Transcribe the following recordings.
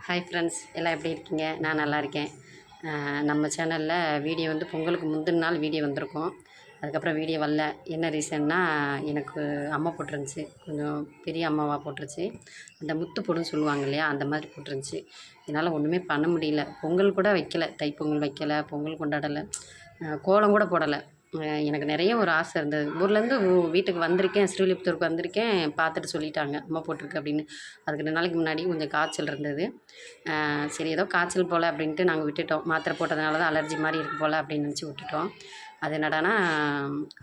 Hi friends, எல்லாம் எப்படி இருக்கீங்க? நான் நல்லா இருக்கேன். நம்ம சேனலில் வீடியோ வந்து பொங்கலுக்கு முந்தின நாள் வீடியோ வந்திருக்கும். அதுக்கப்புறம் வீடியோ வரல. என்ன ரீசன்னா, எனக்கு அம்மை போட்டிருந்துச்சி. கொஞ்சம் பெரிய அம்மாவாக போட்டுருச்சு. அந்த முத்து பொடுன்னு சொல்லுவாங்க இல்லையா, அந்த மாதிரி போட்டிருந்துச்சி. என்னால் ஒன்றுமே பண்ண முடியல. பொங்கல் கூட வைக்கலை, தைப்பொங்கல் வைக்கலை, பொங்கல் கொண்டாடலை, கோலம் கூட போடலை. எனக்கு நிறைய ஒரு ஆசை இருந்தது. ஊர்லேருந்து வீட்டுக்கு வந்திருக்கேன், ஸ்ரீவில்லிபுத்தூருக்கு வந்திருக்கேன். பார்த்துட்டு சொல்லிட்டாங்க, அம்மா போட்டிருக்கு அப்படின்னு. அதுக்கு 2 நாளைக்கு முன்னாடி கொஞ்சம் காய்ச்சல் இருந்தது. சரி ஏதோ காய்ச்சல் போல் அப்படின்ட்டு நாங்கள் விட்டுட்டோம். மாத்திரை போட்டதுனால தான் அலர்ஜி மாதிரி இருக்கு போல் அப்படின்னு நினச்சி விட்டுட்டோம். அது என்னடானா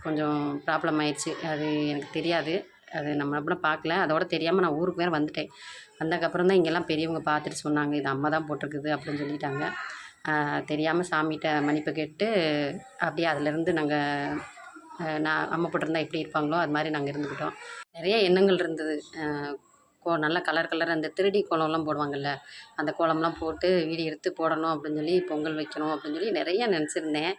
கொஞ்சம் ப்ராப்ளம் ஆயிடுச்சு. அது எனக்கு தெரியாது. அது நம்ம அப்படின்னா பார்க்கல. அதோட தெரியாமல் நான் ஊருக்கு வேறு வந்துட்டேன். வந்ததுக்கப்புறம் தான் இங்கெல்லாம் பெரியவங்க பார்த்துட்டு சொன்னாங்க, இது அம்மா தான் போட்டிருக்குது அப்படின்னு சொல்லிட்டாங்க. தெரியாமல் சாமிகிட்ட மன்னிப்பு கேட்டு அப்படியே அதிலேருந்து நாங்கள் நான் அம்மா போட்டிருந்தா எப்படி இருப்பாங்களோ அது மாதிரி நாங்கள் இருந்துக்கிட்டோம். நிறைய எண்ணங்கள் இருந்தது. நல்ல கலர் கலராக அந்த 3D கோலம்லாம் போடுவாங்கள்ல, அந்த கோலம்லாம் போட்டு வீடியோ எடுத்து போடணும் அப்படின்னு சொல்லி, பொங்கல் வைக்கணும் அப்படின்னு சொல்லி நிறையா நினச்சிருந்தேன்.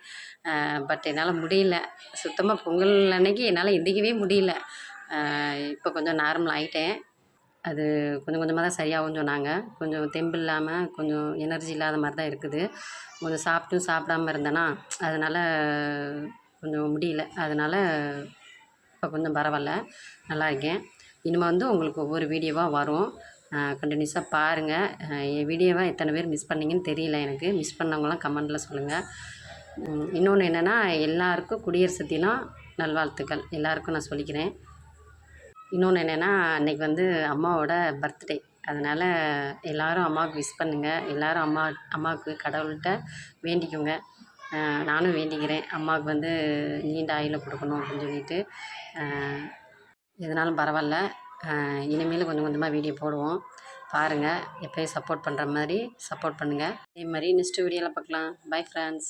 பட் என்னால் முடியல. சுத்தமாக பொங்கல் அன்னைக்கு என்னால் எந்திரிக்கவே முடியல. இப்போ கொஞ்சம் நார்மல் ஆகிட்டேன். அது கொஞ்சம் கொஞ்சமாக தான் சரியாகும்னு சொன்னாங்க. கொஞ்சம் தெம்பு இல்லாமல், கொஞ்சம் எனர்ஜி இல்லாத மாதிரி தான் இருக்குது. கொஞ்சம் சாப்பிட்டும் சாப்பிடாம இருந்தேனா, அதனால் கொஞ்சம் முடியல. அதனால் இப்போ கொஞ்சம் பரவாயில்ல, நல்லா இருக்கேன். இனிமேல் வந்து உங்களுக்கு ஒவ்வொரு வீடியோவாக வரும். கண்டினியூஸாக பாருங்கள். என் வீடியோவை எத்தனை பேர் மிஸ் பண்ணீங்கன்னு தெரியல எனக்கு. மிஸ் பண்ணவங்களாம் கமெண்டில் சொல்லுங்கள். இன்னொன்று என்னென்னா, எல்லாருக்கும் குடியரசு தினம் நல்வாழ்த்துக்கள் எல்லாருக்கும் நான் சொல்லிக்கிறேன். இன்னொன்று என்னென்னா, அன்றைக்கி வந்து அம்மாவோட பர்த்டே. அதனால் எல்லோரும் அம்மாவுக்கு விஷ் பண்ணுங்கள். எல்லோரும் அம்மாவுக்கு கடவுள்கிட்ட வேண்டிக்கோங்க. நானும் வேண்டிக்கிறேன், அம்மாவுக்கு வந்து நீண்ட ஆயுளை கொடுக்கணும் அப்படின்னு சொல்லிட்டு. எதுனாலும் பரவாயில்ல, இனிமேல் கொஞ்சம் கொஞ்சமாக வீடியோ போடுவோம். பாருங்கள், எப்போயும் சப்போர்ட் பண்ணுற மாதிரி சப்போர்ட் பண்ணுங்கள். அதே மாதிரி நெக்ஸ்ட்டு வீடியோவில் பார்க்கலாம். Bye friends.